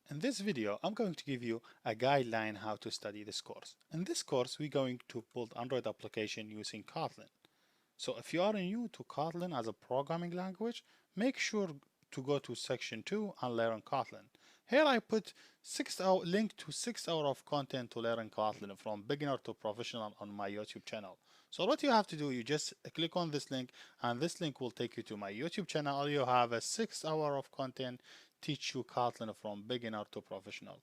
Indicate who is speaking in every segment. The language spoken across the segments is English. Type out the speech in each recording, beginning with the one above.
Speaker 1: In this video, I'm going to give you a guideline how to study this course. In this course, we're going to build Android application using Kotlin. So if you are new to Kotlin as a programming language, make sure to go to section 2 and learn Kotlin. Here I put 6 hour link to 6 hours of content to learn Kotlin from beginner to professional on my YouTube channel. So what you have to do, you just click on this link and this link will take you to my YouTube channel. You have a 6 hour of content teach you Kotlin from beginner to professional.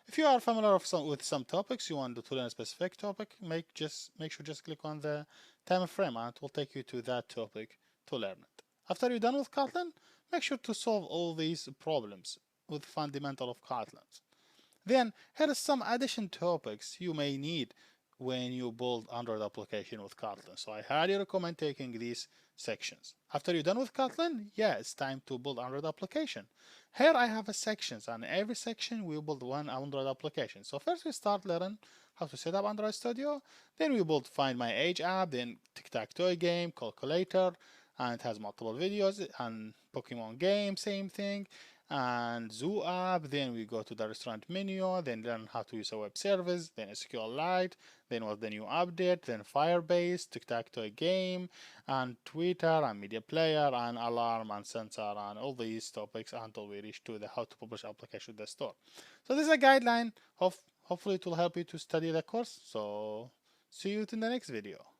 Speaker 1: If you are familiar with some topics, you want to learn a specific topic, make sure just click on the time frame and it will take you to that topic to learn it. After you're done with Kotlin, make sure to solve all these problems with fundamental of Kotlin. Then here are some addition topics you may need when you build Android application with Kotlin. So I highly recommend taking these sections. After you're done with Kotlin, yeah, it's time to build Android application. Here I have a sections, and every section we build one Android application. So first we start learning how to set up Android Studio. Then we build Find My Age app, then tic-tac-toe game, calculator, and it has multiple videos, and Pokemon game, same thing, and Zoo app. Then we go to the restaurant menu, then learn how to use a web service, then SQLite, then what's the new update, then Firebase, tic-tac-toe game, and Twitter, and media player, and alarm, and sensor, and all these topics until we reach to the how to publish application to the store. So this is a guideline. Hopefully it will help you to study the course. So see you in the next video.